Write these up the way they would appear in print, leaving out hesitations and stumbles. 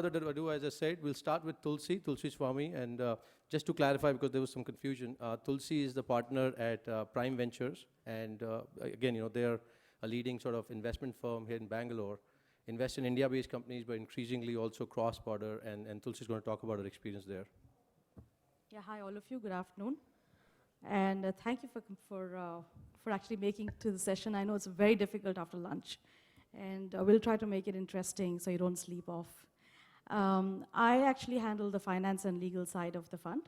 further ado, as I said, we'll start with Tulsi Swami. And just to clarify, because there was some confusion, Tulsi is the partner at Prime Ventures. And again, they're a leading sort of investment firm here in Bangalore. Invest in India-based companies, but increasingly also cross-border. And Tulsi is going to talk about her experience there. Yeah, hi, all of you. Good afternoon. And thank you for actually making it to the session. I know it's very difficult after lunch. And we'll try to make it interesting so you don't sleep off. I actually handle the finance and legal side of the fund.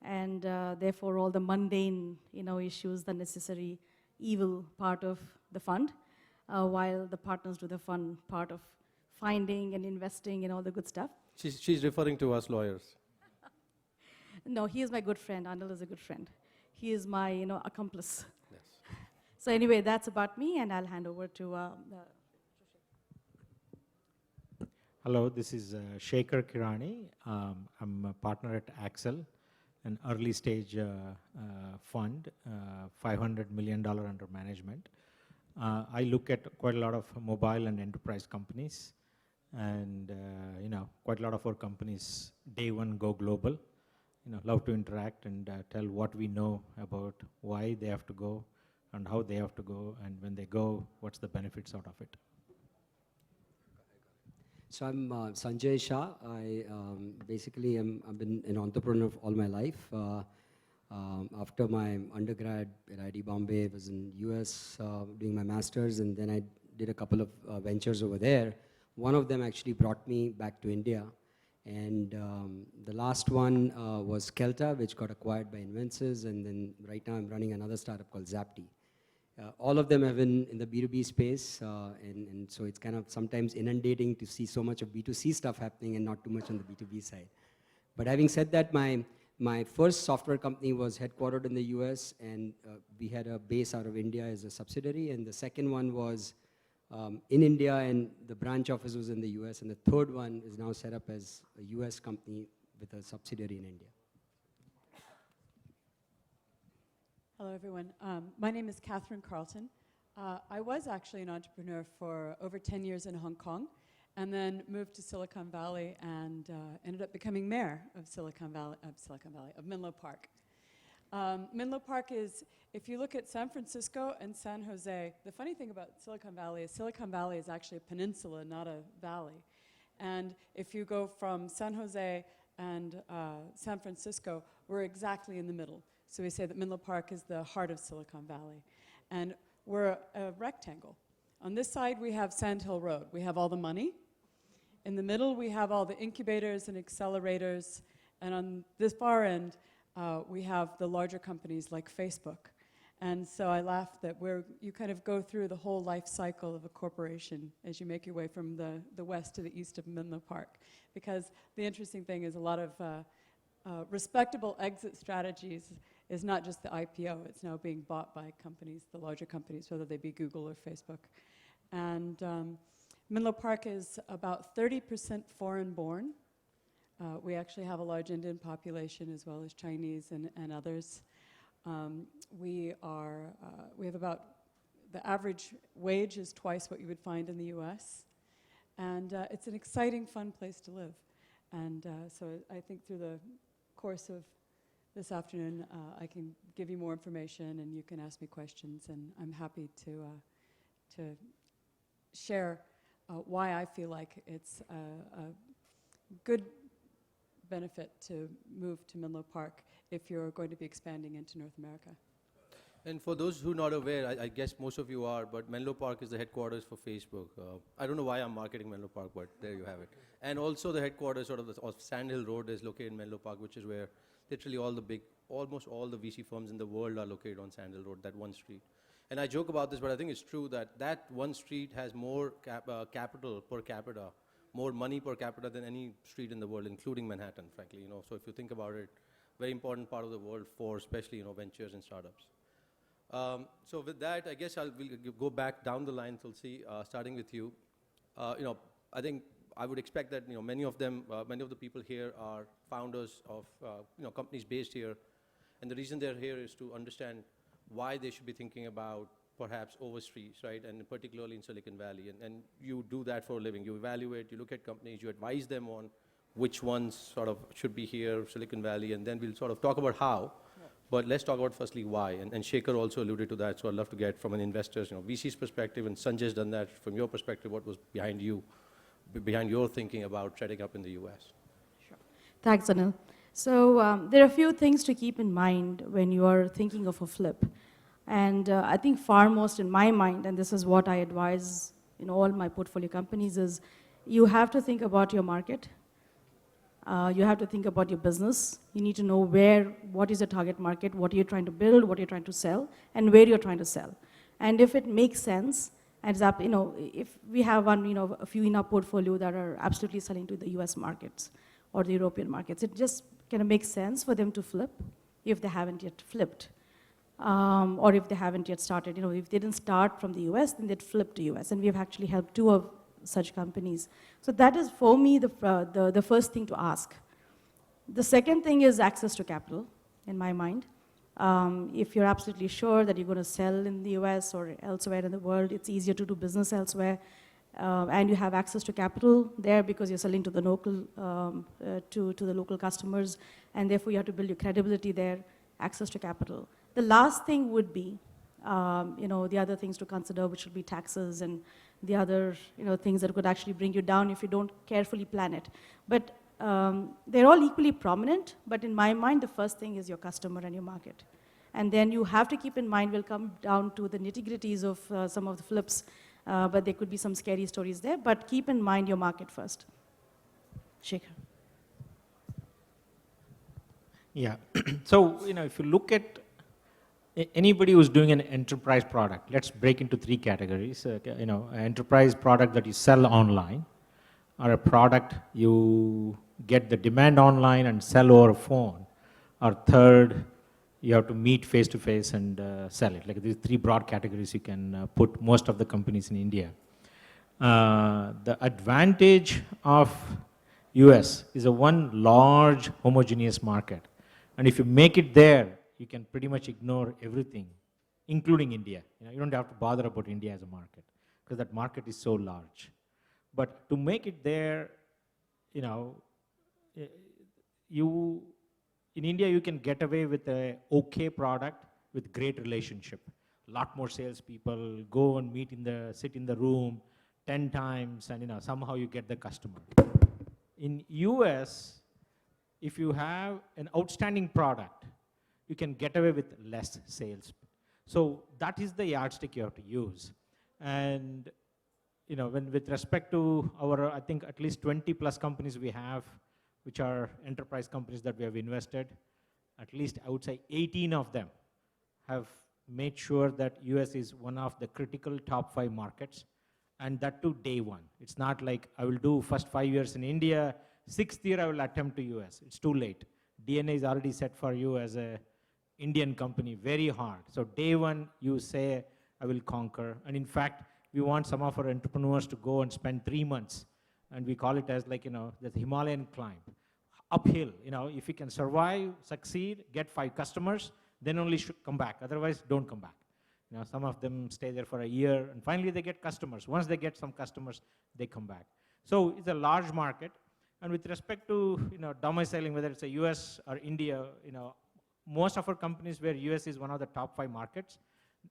And therefore, all the mundane issues, the necessary evil part of the fund, while the partners do the fun part of finding and investing and all the good stuff. She's referring to us lawyers. No, he is my good friend. Anil is a good friend. He is my accomplice. Yes. So anyway, that's about me, and I'll hand over to Hello, this is Shekhar Kirani. I'm a partner at Axel, an early stage fund, $500 million under management. I look at quite a lot of mobile and enterprise companies, and quite a lot of our companies day one go global. Love to interact and tell what we know about why they have to go and how they have to go, and when they go, what's the benefits out of it. So I'm Sanjay Shah. Basically I've been an entrepreneur all my life. After my undergrad at IIT Bombay, I was in US doing my master's, and then I did a couple of ventures over there. One of them actually brought me back to India. And the last one was Kelta, which got acquired by Invensys, and then right now I'm running another startup called Zapti. All of them have been in the B2B space, and so it's kind of sometimes inundating to see so much of B2C stuff happening and not too much on the B2B side. But having said that, my first software company was headquartered in the US, and we had a base out of India as a subsidiary, and the second one was in India, and the branch office was in the US, and the third one is now set up as a US company with a subsidiary in India. Hello, everyone. My name is Catherine Carlton. I was actually an entrepreneur for over 10 years in Hong Kong, and then moved to Silicon Valley and ended up becoming mayor of Menlo Park. Menlo Park is, if you look at San Francisco and San Jose, the funny thing about Silicon Valley is actually a peninsula, not a valley. And if you go from San Jose and San Francisco, we're exactly in the middle. So we say that Menlo Park is the heart of Silicon Valley. And we're a rectangle. On this side, we have Sand Hill Road. We have all the money. In the middle, we have all the incubators and accelerators. And on this far end, we have the larger companies like Facebook. And so I laugh that you kind of go through the whole life cycle of a corporation as you make your way from the west to the east of Menlo Park. Because the interesting thing is a lot of respectable exit strategies is not just the IPO, it's now being bought by companies, the larger companies, whether they be Google or Facebook. And Menlo Park is about 30% foreign born. We actually have a large Indian population as well as Chinese and others. We have about, the average wage is twice what you would find in the US. And it's an exciting, fun place to live. And so I think through the course of this afternoon, I can give you more information and you can ask me questions, and I'm happy to share why I feel like it's a good benefit to move to Menlo Park if you're going to be expanding into North America. And for those who are not aware, I guess most of you are, but Menlo Park is the headquarters for Facebook. I don't know why I'm marketing Menlo Park, but there you have it. And also the headquarters of Sand Hill Road is located in Menlo Park, which is where literally almost all the VC firms in the world are located on Sand Hill Road, that one street. And I joke about this, but I think it's true that one street has more capital per capita, more money per capita than any street in the world, including Manhattan, frankly. So if you think about it, very important part of the world for especially ventures and startups. So with that, I guess we'll go back down the line, Tulsi, starting with you. I think I would expect that many of the people here are founders of companies based here, and the reason they're here is to understand why they should be thinking about perhaps overseas, right? And particularly in Silicon Valley. And you do that for a living. You evaluate, you look at companies, you advise them on which ones sort of should be here, Silicon Valley, and then we'll sort of talk about how. But let's talk about firstly why. And Shekhar also alluded to that, so I'd love to get from an investor's, VC's perspective, and Sanjay's done that. From your perspective, what was behind your thinking about setting up in the US? Sure. Thanks, Anil. So there are a few things to keep in mind when you are thinking of a flip. And I think foremost in my mind, and this is what I advise in all my portfolio companies, is you have to think about your market. You have to think about your business. You need to know what is the target market, what are you trying to build, what you're trying to sell, and where you're trying to sell. And if it makes sense, and if we have a few in our portfolio that are absolutely selling to the US markets or the European markets, it just kind of makes sense for them to flip if they haven't yet flipped. Or if they haven't yet started. If they didn't start from the US, then they'd flip to US. And we've actually helped 2 of such companies. So that is, for me, the first thing to ask. The second thing is access to capital, in my mind. If you're absolutely sure that you're going to sell in the US or elsewhere in the world, it's easier to do business elsewhere. And you have access to capital there because you're selling to the local, to the local customers. And therefore, you have to build your credibility there, access to capital. The last thing would be, the other things to consider, which would be taxes and the other, things that could actually bring you down if you don't carefully plan it. But they're all equally prominent, but in my mind, the first thing is your customer and your market. And then you have to keep in mind, we'll come down to the nitty-gritties of some of the flips, but there could be some scary stories there, but keep in mind your market first. Shekhar. Yeah. So, if you look at anybody who's doing an enterprise product, let's break into 3 categories. An enterprise product that you sell online, or a product you get the demand online and sell over a phone, or third, you have to meet face to face and sell it. Like these 3 broad categories you can put most of the companies in India. The advantage of US is a one large homogeneous market. And if you make it there, you can pretty much ignore everything, including India. You don't have to bother about India as a market, because that market is so large. But to make it there, in India, you can get away with a okay product with great relationship. A lot more salespeople go and sit in the room 10 times, and somehow you get the customer. In US, if you have an outstanding product, you can get away with less sales. So that is the yardstick you have to use. And with respect to our, I think at least 20 plus companies we have, which are enterprise companies that we have invested, at least I would say 18 of them have made sure that US is one of the critical top 5 markets, and that to day one. It's not like I will do first 5 years in India, 6th year I will attempt to US. It's too late. DNA is already set for you as a Indian company, very hard. So day one, you say, I will conquer. And in fact, we want some of our entrepreneurs to go and spend 3 months. And we call it as the Himalayan climb. Uphill, if you can survive, succeed, get 5 customers, then only should come back. Otherwise, don't come back. Some of them stay there for a year, and finally they get customers. Once they get some customers, they come back. So it's a large market. And with respect to domiciling, whether it's a US or India, most of our companies where US is one of the top 5 markets,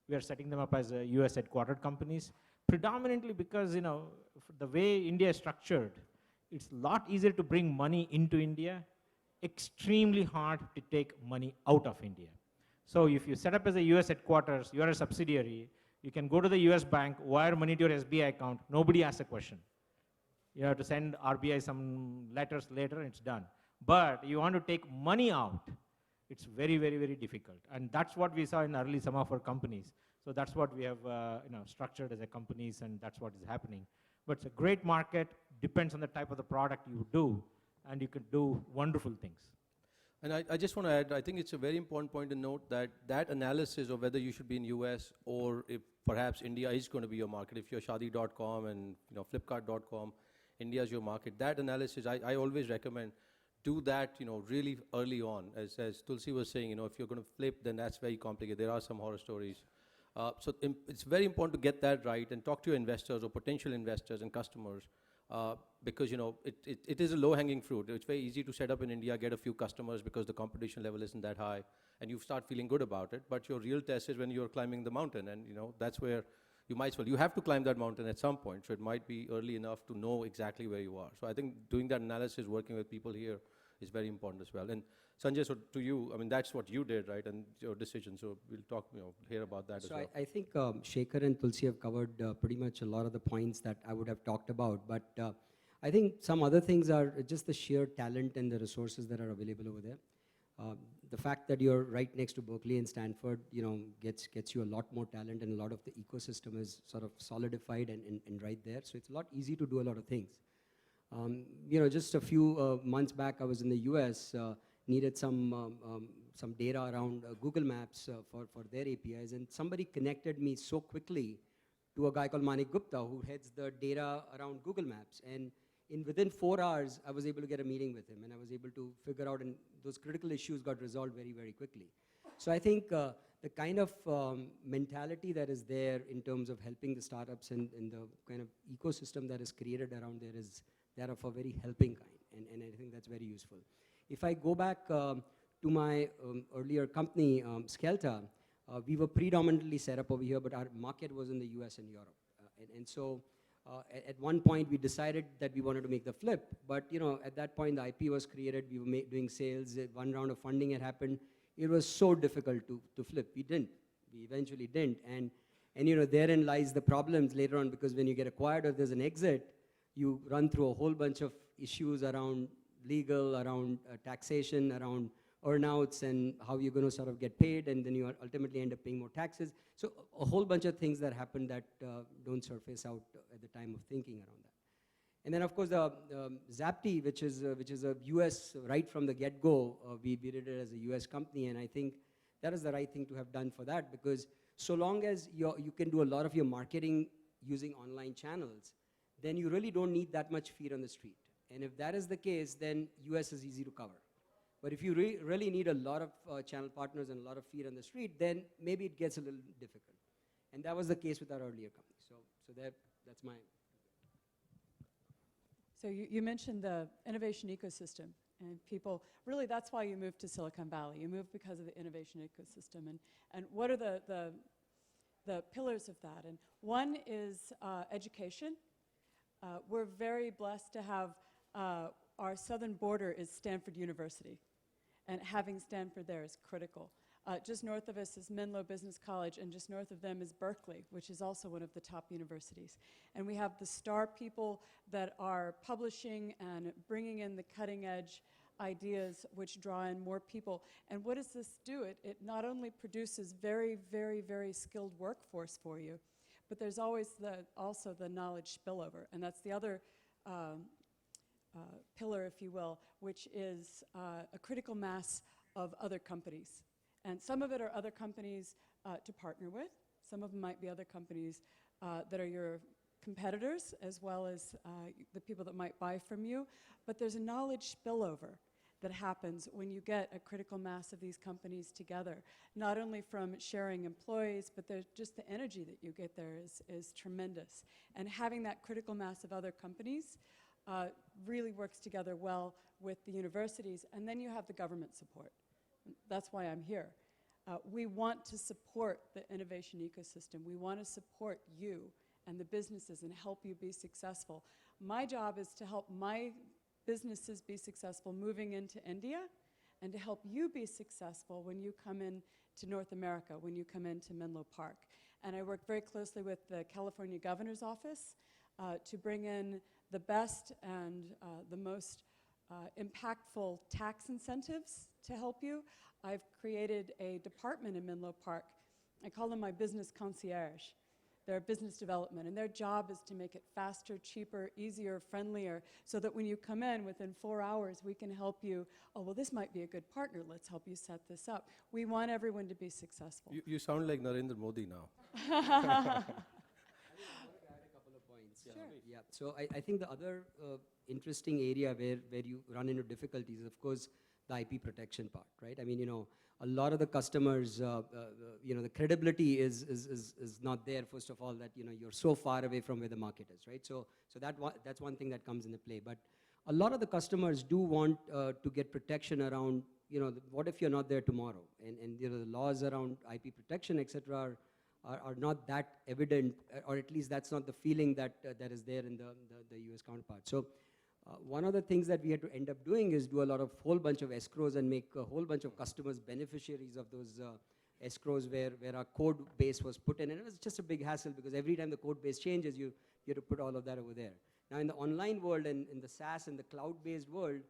we are setting them up as US headquartered companies, predominantly because the way India is structured, it's a lot easier to bring money into India, extremely hard to take money out of India. So if you set up as a US headquarters, you are a subsidiary, you can go to the US bank, wire money to your SBI account, nobody asks a question. You have to send RBI some letters later, and it's done. But you want to take money out, it's very, very, very difficult. And that's what we saw in early some of our companies. So that's what we have structured as a companies, and that's what is happening. But it's a great market, depends on the type of the product you do, and you could do wonderful things. And I just want to add, I think it's a very important point to note that analysis of whether you should be in US or if perhaps India is going to be your market, if you're Shadi.com and Flipkart.com, India is your market, that analysis, I always recommend do that really early on. As Tulsi was saying, if you're going to flip, then that's very complicated. There are some horror stories. It's very important to get that right and talk to your investors or potential investors and customers, because it is a low-hanging fruit. It's very easy to set up in India, get a few customers because the competition level isn't that high, and you start feeling good about it. But your real test is when you're climbing the mountain, and that's where you might as well. You have to climb that mountain at some point, so it might be early enough to know exactly where you are. So I think doing that analysis, working with people here, is very important as well. And Sanjay, so to you, I mean, that's what you did, right? And your decision. So we'll talk, hear about that as well. I think Shekhar and Tulsi have covered pretty much a lot of the points that I would have talked about. But I think some other things are just the sheer talent and the resources that are available over there. The fact that you're right next to Berkeley and Stanford, gets you a lot more talent, and a lot of the ecosystem is sort of solidified and right there. So it's a lot easy to do a lot of things. Just a few months back, I was in the US, needed some data around Google Maps for their APIs, and somebody connected me so quickly to a guy called Manik Gupta, who heads the data around Google Maps. And within 4 hours, I was able to get a meeting with him, and I was able to figure out, and those critical issues got resolved very, very quickly. So I think the kind of mentality that is there in terms of helping the startups and the kind of ecosystem that is created around there is that of a very helping kind, and I think that's very useful. If I go back to my earlier company, Skelta, we were predominantly set up over here, but our market was in the US and Europe. So at one point, we decided that we wanted to make the flip, but at that point, the IP was created, we were doing sales, one round of funding had happened. It was so difficult to flip. We eventually didn't. And therein lies the problems later on, because when you get acquired or there's an exit, you run through a whole bunch of issues around legal, around taxation, around earnouts, and how you're going to sort of get paid, and then you ultimately end up paying more taxes. So a whole bunch of things that happen that don't surface out at the time of thinking around that. And then, of course, Zapti, which is a US, right from the get-go, we did it as a US company, and I think that is the right thing to have done for that, because so long as you can do a lot of your marketing using online channels, then you really don't need that much feet on the street. And if that is the case, then US is easy to cover. But if you really need a lot of channel partners and a lot of feet on the street, then maybe it gets a little difficult. And that was the case with our earlier company. So that's my... So you mentioned the innovation ecosystem, and people, really that's why you moved to Silicon Valley. You moved because of the innovation ecosystem. And what are the pillars of that? And one is education. We're very blessed to have our southern border is Stanford University, and having Stanford there is critical. Just north of us is Menlo Business College, and just north of them is Berkeley, which is also one of the top universities. And we have the star people that are publishing and bringing in the cutting edge ideas which draw in more people. And what does this do? It not only produces very, very, very skilled workforce for you, but there's always also the knowledge spillover, and that's the other pillar, if you will, which is a critical mass of other companies. And some of it are other companies to partner with. Some of them might be other companies that are your competitors, as well as the people that might buy from you. But there's a knowledge spillover that happens when you get a critical mass of these companies together, not only from sharing employees, but there's just the energy that you get there is tremendous. And having that critical mass of other companies really works together well with the universities. And then you have the government support. That's why I'm here. We want to support the innovation ecosystem. We want to support you and the businesses and help you be successful. My job is to help my businesses be successful moving into India, and to help you be successful when you come in to North America, when you come into Menlo Park. And I work very closely with the California Governor's Office to bring in the best and the most impactful tax incentives to help you. I've created a department in Menlo Park. I call them my business concierge. They're business development, and their job is to make it faster, cheaper, easier, friendlier, so that when you come in within 4 hours, we can help you. Oh, well, this might be a good partner. Let's help you set this up. We want everyone to be successful. You sound like Narendra Modi now. I want to add a couple of points. Sure. Yeah. So I think the other interesting area where you run into difficulties is, of course, the IP protection part, right? I mean, a lot of the customers, the credibility is not there, first of all, that, you're so far away from where the market is, right? So that's one thing that comes into play. But a lot of the customers do want to get protection around, what if you're not there tomorrow? And the laws around IP protection, et cetera, are not that evident, or at least that's not the feeling that is there in the US counterpart. So one of the things that we had to end up doing is do a whole bunch of escrows and make a whole bunch of customers beneficiaries of those escrows where our code base was put in. And it was just a big hassle because every time the code base changes, you have to put all of that over there. Now in the online world and in the SaaS and the cloud-based world,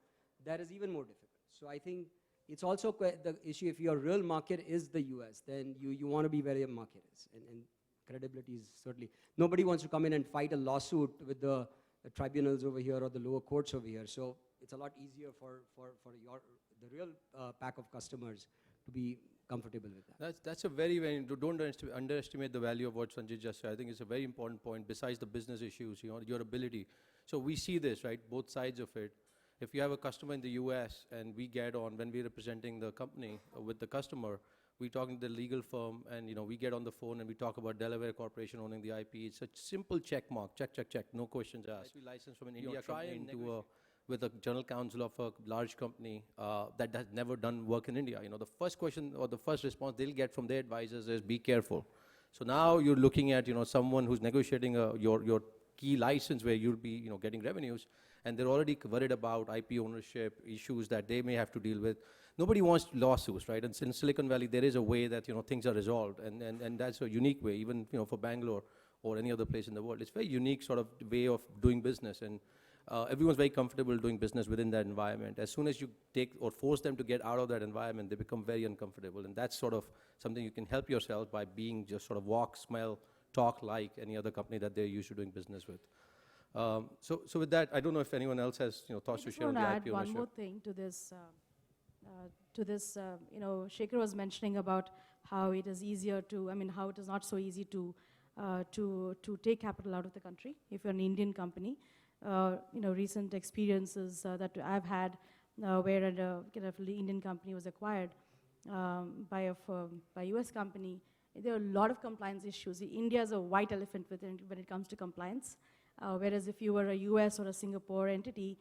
that is even more difficult. So I think it's also the issue, if your real market is the US, then you want to be where your market is. And credibility is certainly, nobody wants to come in and fight a lawsuit with the tribunals over here or the lower courts over here. So it's a lot easier for the real pack of customers to be comfortable with that. That's a very, don't underestimate the value of what Sanjay just said. I think it's a very important point besides the business issues, your ability. So we see this, right, both sides of it. If you have a customer in the US and we get on, when we're representing the company with the customer, we talk to the legal firm and we get on the phone and we talk about Delaware Corporation owning the IP. It's a simple check mark, check, no questions asked. We license from an India company with a general counsel of a large company that has never done work in India. The first question or the first response they'll get from their advisors is be careful. So now you're looking at someone who's negotiating your key license where you'll be getting revenues, and they're already worried about IP ownership issues that they may have to deal with. Nobody wants lawsuits, right? And in Silicon Valley, there is a way that things are resolved, and that's a unique way, even for Bangalore or any other place in the world. It's a very unique sort of way of doing business, and everyone's very comfortable doing business within that environment. As soon as you take or force them to get out of that environment, they become very uncomfortable, and that's sort of something you can help yourself by being just sort of walk, smell, talk like any other company that they're used to doing business with. So with that, I don't know if anyone else has thoughts to share on the IP ownership. I just want to add one more thing to this. Shekhar was mentioning about how it is easier to, how it is not so easy to take capital out of the country if you're an Indian company. Recent experiences that I've had where an Indian company was acquired by a US company. There are a lot of compliance issues. India is a white elephant when it comes to compliance. Whereas if you were a US or a Singapore entity,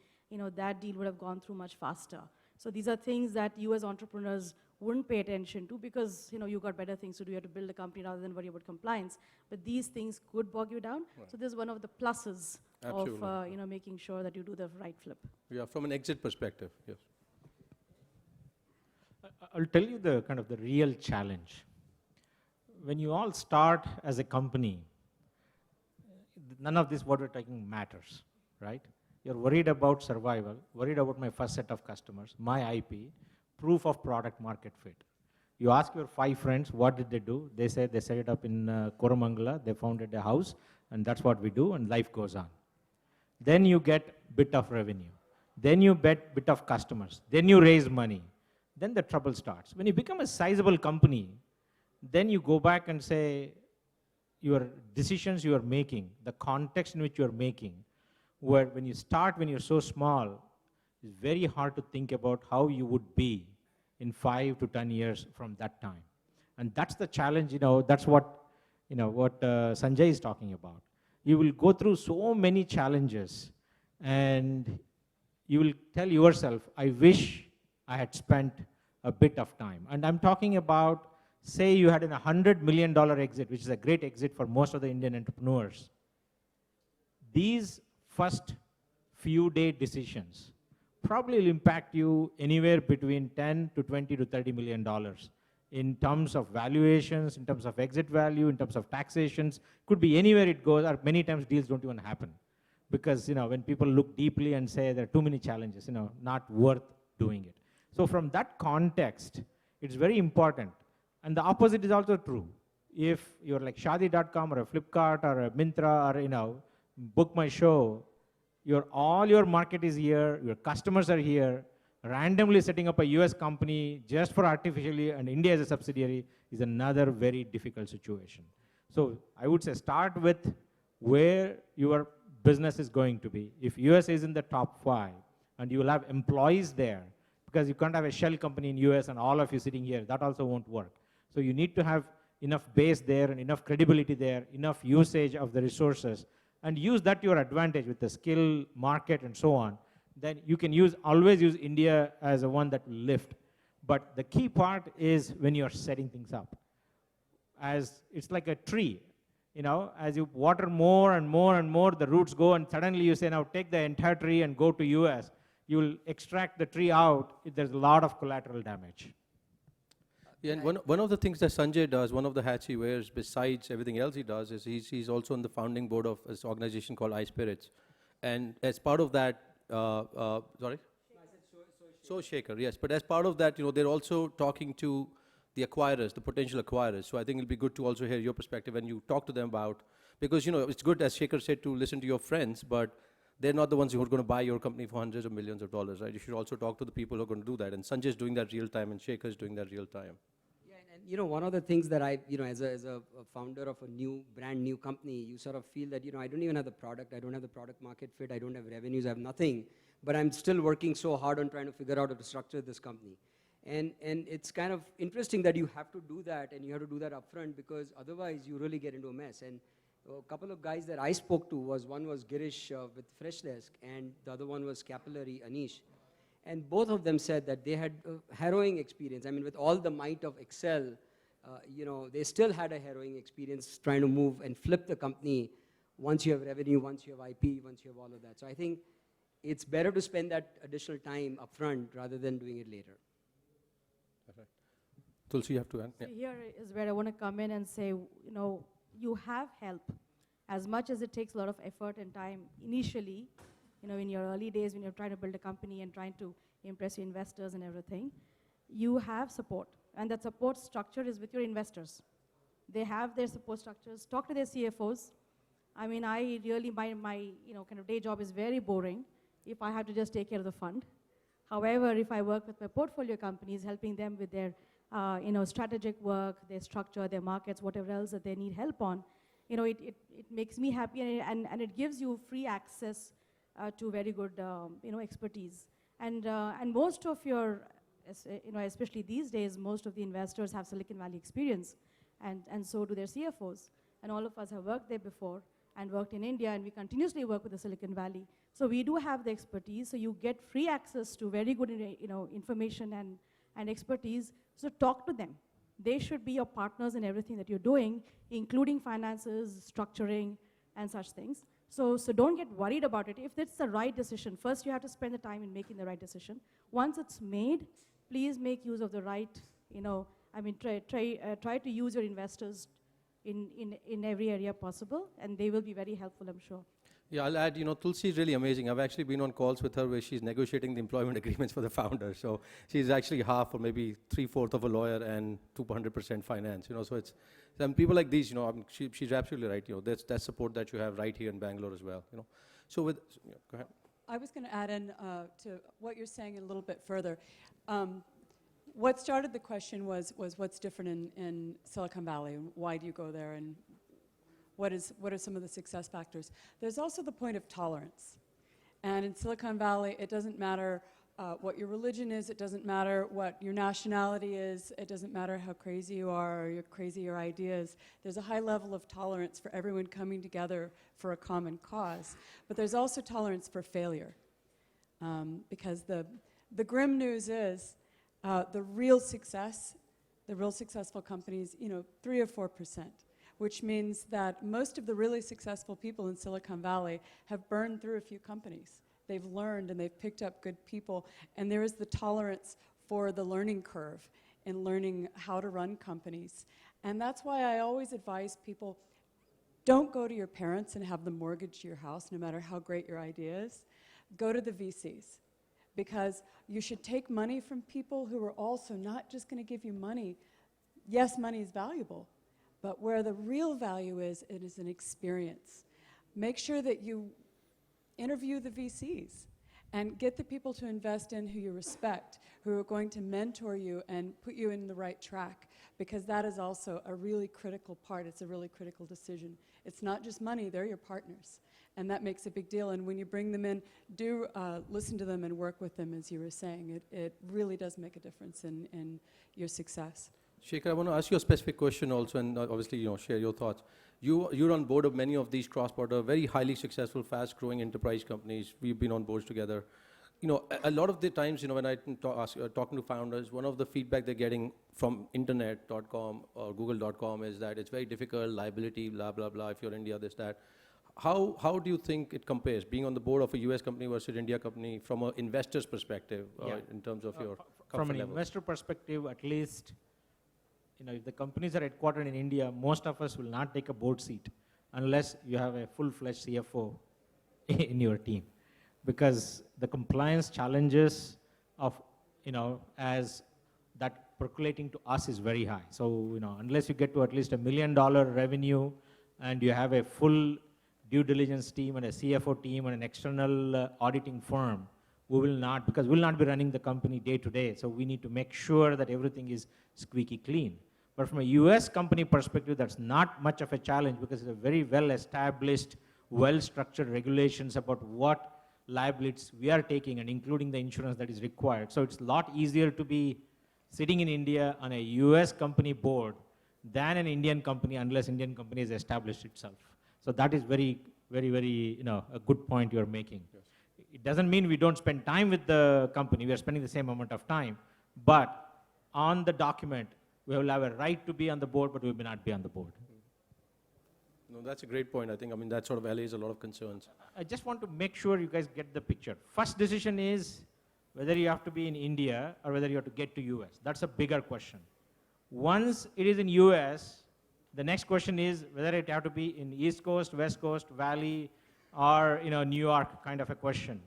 that deal would have gone through much faster. So these are things that you as entrepreneurs wouldn't pay attention to because you've got better things to do. You have to build a company rather than worry about compliance. But these things could bog you down. Right. So this is one of the pluses Absolutely. Of making sure that you do the right flip. Yeah, from an exit perspective, yes. I'll tell you the real challenge. When you all start as a company, none of this what we're talking matters, right? You're worried about survival, worried about my first set of customers, my IP, proof of product market fit. You ask your 5 friends, what did they do? They said they set it up in Koramangala, they founded a house, and that's what we do, and life goes on. Then you get bit of revenue. Then you get bit of customers. Then you raise money. Then the trouble starts. When you become a sizable company, then you go back and say, your decisions you are making, the context in which you are making, where when you're so small, it's very hard to think about how you would be in 5 to 10 years from that time. And that's the challenge, that's what Sanjay is talking about. You will go through so many challenges and you will tell yourself, I wish I had spent a bit of time. And I'm talking about, say you had a $100 million exit, which is a great exit for most of the Indian entrepreneurs. These first few day decisions probably will impact you anywhere between 10 to 20 to $30 million in terms of valuations, in terms of exit value, in terms of taxations. Could be anywhere it goes, or many times deals don't even happen. Because when people look deeply and say there are too many challenges, not worth doing it. So from that context, it's very important. And the opposite is also true. If you're like Shaadi.com or a Flipkart or a Myntra or Book My Show, all your market is here, your customers are here. Randomly setting up a US company just for artificially and India as a subsidiary is another very difficult situation. So I would say start with where your business is going to be. If US is in the top 5 and you will have employees there, because you can't have a shell company in US and all of you sitting here. That also won't work. So you need to have enough base there and enough credibility there, enough usage of the resources, and use that to your advantage with the skill, market, and so on. Then you can always use India as a one that will lift. But the key part is when you're setting things up. As it's like a tree, as you water more and more and more, the roots go, and suddenly you say, now take the entire tree and go to US. You will extract the tree out. There's a lot of collateral damage. Yeah, and one of the things that Sanjay does, one of the hats he wears besides everything else he does, is he's also on the founding board of this organization called iSpirits. And as part of that, sorry? So Shaker, yes. But as part of that, they're also talking to the acquirers, the potential acquirers. So I think it'll be good to also hear your perspective when you talk to them about, because it's good, as Shaker said, to listen to your friends, but they're not the ones who are going to buy your company for hundreds of millions of dollars, right? You should also talk to the people who are going to do that. And Sanjay is doing that real time, and Shaker is doing that real time. Yeah, and one of the things that I, as a founder of a brand new company, you sort of feel that, I don't even have the product, I don't have the product market fit, I don't have revenues, I have nothing, but I'm still working so hard on trying to figure out how to structure this company. And it's kind of interesting that you have to do that, and you have to do that upfront, because otherwise you really get into a mess. And a couple of guys that I spoke to one was Girish with Freshdesk, and the other one was Capillary, Anish. And both of them said that they had a harrowing experience. I mean, with all the might of Excel, they still had a harrowing experience trying to move and flip the company once you have revenue, once you have IP, once you have all of that. So I think it's better to spend that additional time upfront rather than doing it later. Right. Tulsi, you have to add. So here is where I want to come in and say, you have help. As much as it takes a lot of effort and time initially, in your early days when you're trying to build a company and trying to impress your investors and everything, you have support. And that support structure is with your investors. They have their support structures. Talk to their CFOs. I mean, I really, my kind of day job is very boring if I have to just take care of the fund. However, if I work with my portfolio companies, helping them with their strategic work, their structure, their markets, whatever else that they need help on, it makes me happy, and it gives you free access to very good expertise. And most of your, especially these days, most of the investors have Silicon Valley experience, and so do their CFOs. And all of us have worked there before and worked in India, and we continuously work with the Silicon Valley. So we do have the expertise, so you get free access to very good information and expertise. So talk to them. They should be your partners in everything that you're doing, including finances, structuring, and such things. So don't get worried about it. If it's the right decision, first you have to spend the time in making the right decision. Once it's made, please make use of the right, try to use your investors in every area possible, and they will be very helpful, I'm sure. Yeah, I'll add, Tulsi is really amazing. I've actually been on calls with her where she's negotiating the employment agreements for the founder. So she's actually half or maybe 3/4 of a lawyer and 200% finance. So it's, and people like these, she's absolutely right. That's support that you have right here in Bangalore as well. So go ahead. I was going to add in to what you're saying a little bit further. What started the question was what's different in Silicon Valley, and why do you go there, and what are some of the success factors? There's also the point of tolerance. And in Silicon Valley, it doesn't matter what your religion is, it doesn't matter what your nationality is, it doesn't matter how crazy you are or how crazy your ideas. There's a high level of tolerance for everyone coming together for a common cause. But there's also tolerance for failure. Because the grim news is the real successful companies, 3 or 4%. Which means that most of the really successful people in Silicon Valley have burned through a few companies. They've learned and they've picked up good people, and there is the tolerance for the learning curve in learning how to run companies. And that's why I always advise people, don't go to your parents and have them mortgage your house, no matter how great your idea is. Go to the VCs, because you should take money from people who are also not just going to give you money. Yes, money is valuable, but where the real value is, it is an experience. Make sure that you interview the VCs and get the people to invest in who you respect, who are going to mentor you and put you in the right track, because that is also a really critical part. It's a really critical decision. It's not just money, they're your partners. And that makes a big deal. And when you bring them in, do listen to them and work with them, as you were saying. It really does make a difference in your success. Shekhar, I want to ask you a specific question also, and obviously, share your thoughts. You're on board of many of these cross-border, very highly successful, fast-growing enterprise companies. We've been on boards together. A lot of the times, when I talking to founders, one of the feedback they're getting from internet.com or google.com is that it's very difficult, liability, blah, blah, blah, if you're India, this, that. How do you think it compares, being on the board of a US company versus India company from an investor's perspective in terms of your From an level? investor perspective, at least, if the companies are headquartered in India, most of us will not take a board seat unless you have a full-fledged CFO in your team. Because the compliance challenges of, as that percolating to us is very high. So, unless you get to at least $1 million revenue and you have a full due diligence team and a CFO team and an external auditing firm, because we'll not be running the company day to day. So we need to make sure that everything is squeaky clean. But from a US company perspective, that's not much of a challenge because it's a very well-established, well-structured regulations about what liabilities we are taking and including the insurance that is required. So it's a lot easier to be sitting in India on a US company board than an Indian company unless Indian company has established itself. So that is very, very, very, a good point you're making. Yes. It doesn't mean we don't spend time with the company. We are spending the same amount of time. But on the document, we will have a right to be on the board, but we may not be on the board. No, that's a great point. I think, that sort of allays a lot of concerns. I just want to make sure you guys get the picture. First decision is whether you have to be in India or whether you have to get to US. That's a bigger question. Once it is in US, the next question is whether it have to be in East Coast, West Coast, Valley, or New York kind of a question.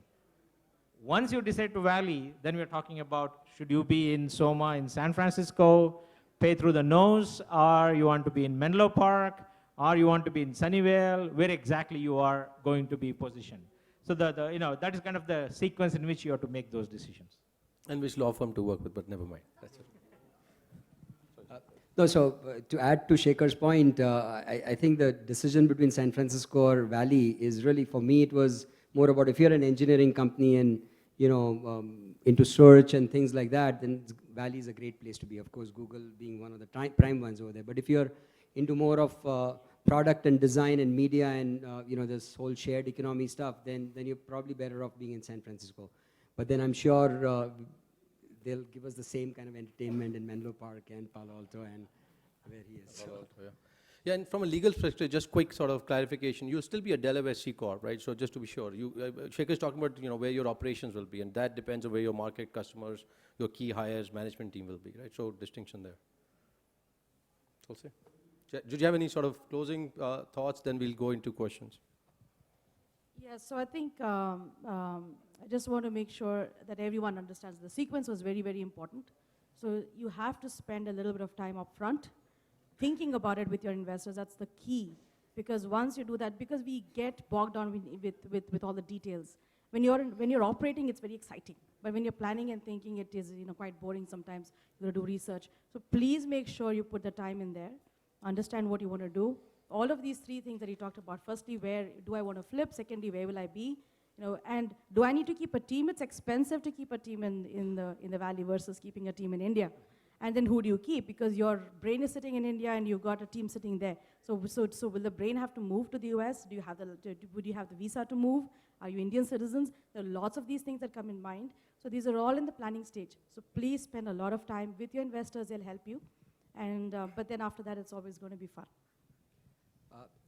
Once you decide to Valley, then we're talking about should you be in SOMA in San Francisco, pay through the nose, or you want to be in Menlo Park, or you want to be in Sunnyvale, where exactly you are going to be positioned. So that is kind of the sequence in which you have to make those decisions. And which law firm to work with, but never mind. That's it. No, so to add to Shekhar's point, I think the decision between San Francisco or Valley is really, for me, it was more about if you're an engineering company and into search and things like that, then Valley is a great place to be. Of course, Google being one of the prime ones over there. But if you're into more of product and design and media and this whole shared economy stuff, then you're probably better off being in San Francisco. But then I'm sure they'll give us the same kind of entertainment in Menlo Park and Palo Alto and where he is. Palo Alto, yeah. Yeah, and from a legal perspective, just quick sort of clarification, you'll still be a Delaware C Corp, right? So just to be sure, Shekhar is talking about where your operations will be, and that depends on where your market customers, your key hires, management team will be, right? So distinction there. Also, did you have any sort of closing thoughts? Then we'll go into questions. Yeah, so I think I just want to make sure that everyone understands the sequence was very, very important. So you have to spend a little bit of time up front thinking about it with your investors. That's the key. Because once you do that, because we get bogged down with all the details. When you're operating, it's very exciting. But when you're planning and thinking, it is quite boring sometimes. You got to do research. So please make sure you put the time in there. Understand what you want to do. All of these three things that you talked about. Firstly, where do I want to flip? Secondly, where will I be? And do I need to keep a team? It's expensive to keep a team in the Valley versus keeping a team in India. And then who do you keep? Because your brain is sitting in India and you've got a team sitting there. So will the brain have to move to the US? Would you have the visa to move? Are you Indian citizens? There are lots of these things that come in mind. So these are all in the planning stage. So please spend a lot of time with your investors. They'll help you. And but then after that, it's always going to be fun.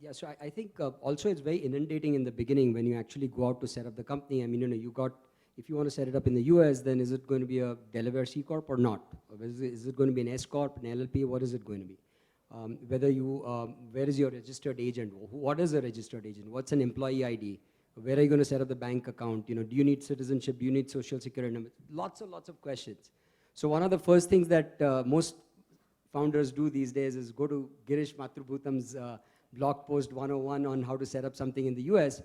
Yeah, so I think also it's very inundating in the beginning when you actually go out to set up the company. I mean, if you want to set it up in the US, then is it going to be a Delaware C Corp or not? Or is it going to be an S Corp, an LLP? What is it going to be? Where is your registered agent? What is a registered agent? What's an employee ID? Where are you going to set up the bank account? Do you need citizenship? Do you need social security number? Lots of questions. So one of the first things that most founders do these days is go to Girish Mathrubootam's blog post 101 on how to set up something in the US.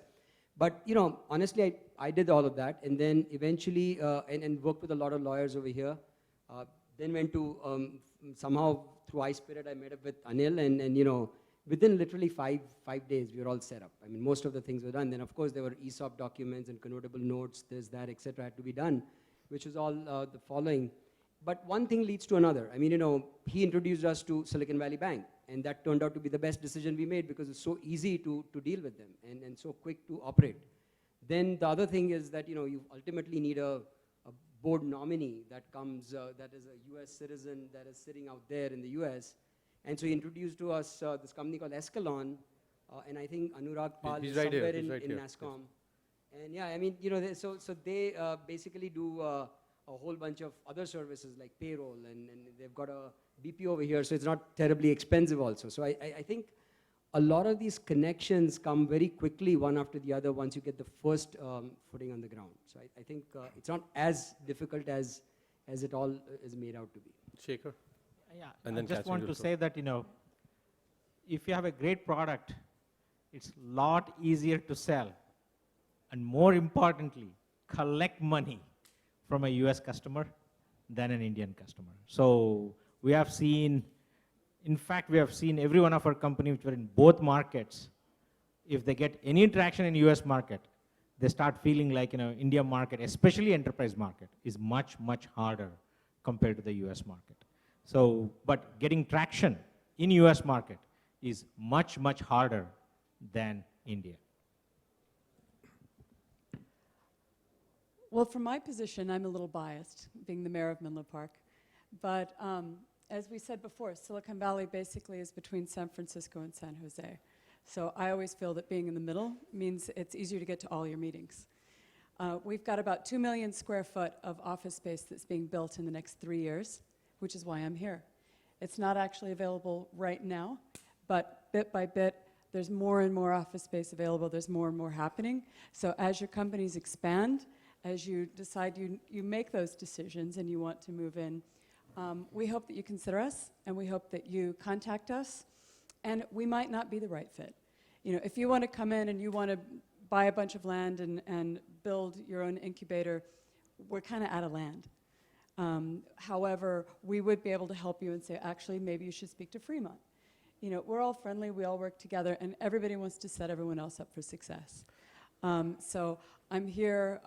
But, honestly, I did all of that and then eventually, and worked with a lot of lawyers over here. Then went to, somehow through iSpirit, I met up with Anil and within literally five days, we were all set up. I mean, most of the things were done. Then, of course, there were ESOP documents and convertible notes, this, that, etc. had to be done, which was all the following. But one thing leads to another. I mean, you know, he introduced us to Silicon Valley Bank, and that turned out to be the best decision we made because it's so easy to deal with them and so quick to operate. Then the other thing is that, you know, you ultimately need a board nominee that comes, that is a US citizen that is sitting out there in the US. And so he introduced to us this company called Escalon, and I think Anurag Pal He's is right somewhere here. He's right in here. NASSCOM. And yeah, I mean, you know, so they basically do a whole bunch of other services like payroll, and they've got a BP over here, so it's not terribly expensive also. So I think a lot of these connections come very quickly one after the other once you get the first footing on the ground. So I think it's not as difficult as it all is made out to be. Shaker? Yeah, And I then just Catherine want will to go. say that, you know, if you have a great product, it's a lot easier to sell, and more importantly, collect money from a US customer than an Indian customer. So we have seen, in fact, we have seen every one of our companies which were in both markets, if they get any traction in US market, they start feeling like, you know, India market, especially enterprise market, is much, much harder compared to the US market. So, but getting traction in US market is much, much harder than India. Well, from my position, I'm a little biased, being the mayor of Menlo Park. But as we said before, Silicon Valley basically is between San Francisco and San Jose. So I always feel that being in the middle means it's easier to get to all your meetings. We've got about 2 million square foot of office space that's being built in the next 3 years, which is why I'm here. It's not actually available right now, but bit by bit, there's more and more office space available. There's more and more happening. So as your companies expand, as you decide you make those decisions and you want to move in, we hope that you consider us, and we hope that you contact us, and we might not be the right fit. You know, if you want to come in and you want to buy a bunch of land and build your own incubator, we're kind of out of land. However, we would be able to help you and say, actually, maybe you should speak to Fremont. You know, we're all friendly, we all work together, and everybody wants to set everyone else up for success. So I'm here.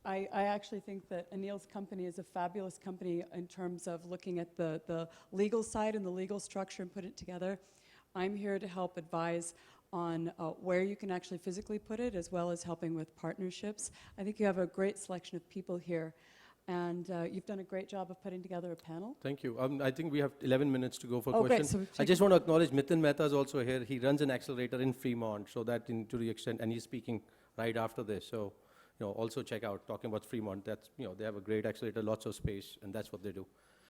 I actually think that Anil's company is a fabulous company in terms of looking at the legal side and the legal structure and put it together. I'm here to help advise on where you can actually physically put it, as well as helping with partnerships. I think you have a great selection of people here, and you've done a great job of putting together a panel. Thank you. I think we have 11 minutes to go for Oh, great. questions. So I just want to acknowledge Mithun Mehta is also here. He runs an accelerator in Fremont, so that to the extent, and he's speaking right after this. So, you know, also check out talking about Fremont. That's, you know, they have a great accelerator, lots of space, and that's what they do.